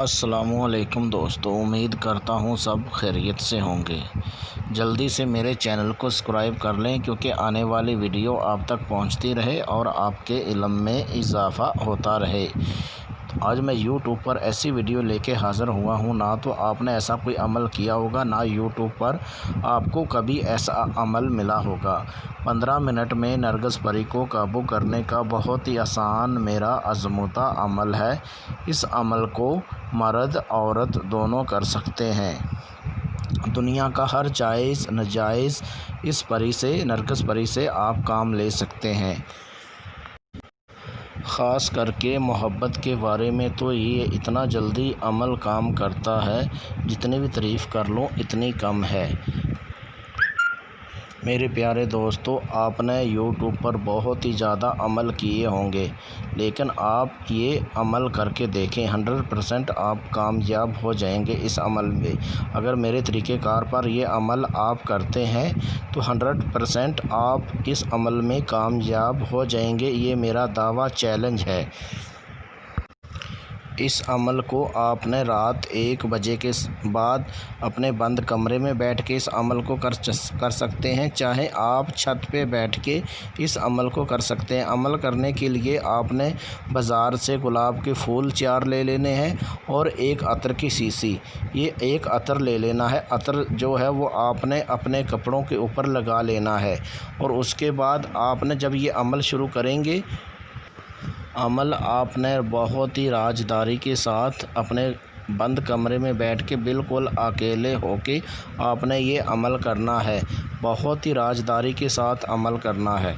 السلام علیکم دوستو، امید کرتا ہوں سب خیریت سے ہوں گے۔ جلدی سے میرے چینل کو سبسکرائب کر لیں کیونکہ آنے والی ویڈیو آپ تک پہنچتی رہے اور آپ کے علم میں اضافہ ہوتا رہے۔ آج میں یوٹیوب پر ایسی ویڈیو لے کے حاضر ہوا ہوں، نہ تو آپ نے ایسا کوئی عمل کیا ہوگا، نہ یوٹیوب پر آپ کو کبھی ایسا عمل ملا ہوگا۔ 15 منٹ میں نرگس پری کو قابو کرنے کا بہت ہی آسان میرا آزمودہ عمل ہے۔ اس عمل کو مرد عورت دونوں کر سکتے ہیں۔ دنیا کا ہر جائز ناجائز اس پری سے، نرگس پری سے آپ کام لے سکتے ہیں۔ خاص کر کے محبت کے بارے میں تو یہ اتنا جلدی عمل کام کرتا ہے، جتنی بھی تعریف کر لوں اتنی کم ہے۔ میرے پیارے دوستو، آپ نے یوٹیوب پر بہت ہی زیادہ عمل کیے ہوں گے، لیکن آپ یہ عمل کر کے دیکھیں، 100% آپ کامیاب ہو جائیں گے اس عمل میں۔ اگر میرے طریقہ کار پر یہ عمل آپ کرتے ہیں تو 100% آپ اس عمل میں کامیاب ہو جائیں گے، یہ میرا دعویٰ چیلنج ہے۔ اس عمل کو آپ نے رات 1 بجے کے بعد اپنے بند کمرے میں بیٹھ کے اس عمل کو کر سکتے ہیں، چاہے آپ چھت پہ بیٹھ کے اس عمل کو کر سکتے ہیں۔ عمل کرنے کے لیے آپ نے بازار سے گلاب کے پھول 4 لے لینے ہیں اور ایک عطر کی شیشی، یہ ایک عطر لے لینا ہے۔ عطر جو ہے وہ آپ نے اپنے کپڑوں کے اوپر لگا لینا ہے، اور اس کے بعد آپ نے جب یہ عمل شروع کریں گے، عمل آپ نے بہت ہی رازداری کے ساتھ اپنے بند کمرے میں بیٹھ کے بالکل اکیلے ہو کے آپ نے یہ عمل کرنا ہے، بہت ہی رازداری کے ساتھ عمل کرنا ہے۔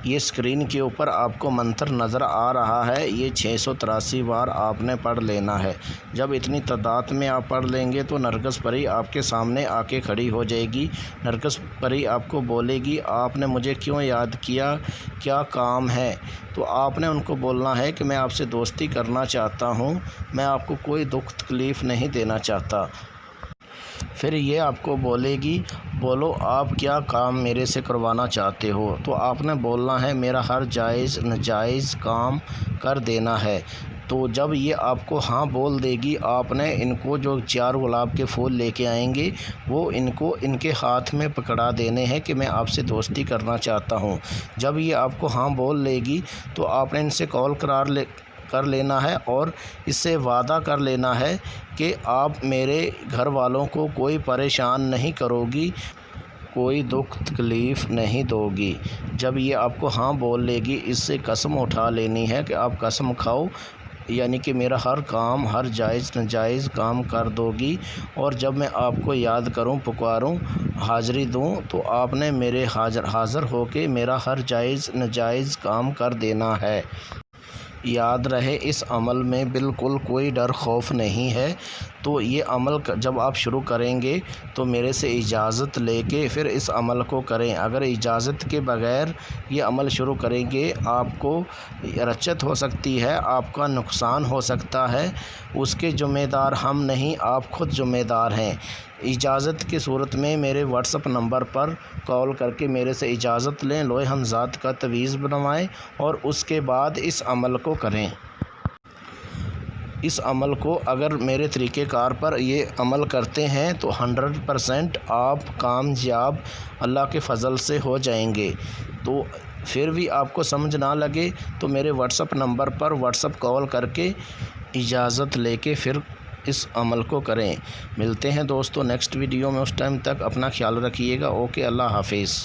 یہ اسکرین کے اوپر آپ کو منتر نظر آ رہا ہے، یہ 683 بار آپ نے پڑھ لینا ہے۔ جب اتنی تعداد میں آپ پڑھ لیں گے تو نرگس پری آپ کے سامنے آ کے کھڑی ہو جائے گی۔ نرگس پری آپ کو بولے گی، آپ نے مجھے کیوں یاد کیا، کیا کام ہے؟ تو آپ نے ان کو بولنا ہے کہ میں آپ سے دوستی کرنا چاہتا ہوں، میں آپ کو کوئی دکھ تکلیف نہیں دینا چاہتا۔ پھر یہ آپ کو بولے گی، بولو آپ کیا کام میرے سے کروانا چاہتے ہو؟ تو آپ نے بولنا ہے، میرا ہر جائز ناجائز کام کر دینا ہے۔ تو جب یہ آپ کو ہاں بول دے گی، آپ نے ان کو جو 4 گلاب کے پھول لے کے آئیں گے، وہ ان کو ان کے ہاتھ میں پکڑا دینے ہیں کہ میں آپ سے دوستی کرنا چاہتا ہوں۔ جب یہ آپ کو ہاں بول لے گی تو آپ نے ان سے کال کر لینا ہے اور اس سے وعدہ کر لینا ہے کہ آپ میرے گھر والوں کو کوئی پریشان نہیں کرو گی، کوئی دکھ تکلیف نہیں دو گی۔ جب یہ آپ کو ہاں بول لے گی، اس سے قسم اٹھا لینی ہے کہ آپ قسم کھاؤ، یعنی کہ میرا ہر کام، ہر جائز ناجائز کام کر دو گی، اور جب میں آپ کو یاد کروں، پکاروں، حاضری دوں تو آپ نے میرے حاضر ہو کے میرا ہر جائز ناجائز کام کر دینا ہے۔ یاد رہے، اس عمل میں بالکل کوئی ڈر خوف نہیں ہے۔ تو یہ عمل جب آپ شروع کریں گے تو میرے سے اجازت لے کے پھر اس عمل کو کریں۔ اگر اجازت کے بغیر یہ عمل شروع کریں گے، آپ کو رچت ہو سکتی ہے، آپ کا نقصان ہو سکتا ہے، اس کے ذمہ دار ہم نہیں، آپ خود ذمہ دار ہیں۔ اجازت کی صورت میں میرے واٹس ایپ نمبر پر کال کر کے میرے سے اجازت لیں، لوہے ہمزاد کا تعویذ بنوائیں اور اس کے بعد اس عمل کو کریں۔ اس عمل کو اگر میرے طریقہ کار پر یہ عمل کرتے ہیں تو 100% آپ کامیاب اللہ کے فضل سے ہو جائیں گے۔ تو پھر بھی آپ کو سمجھ نہ لگے تو میرے واٹس ایپ نمبر پر واٹس ایپ کال کر کے اجازت لے کے پھر اس عمل کو کریں۔ ملتے ہیں دوستو نیکسٹ ویڈیو میں، اس ٹائم تک اپنا خیال رکھیے گا۔ اوکے، اللہ حافظ۔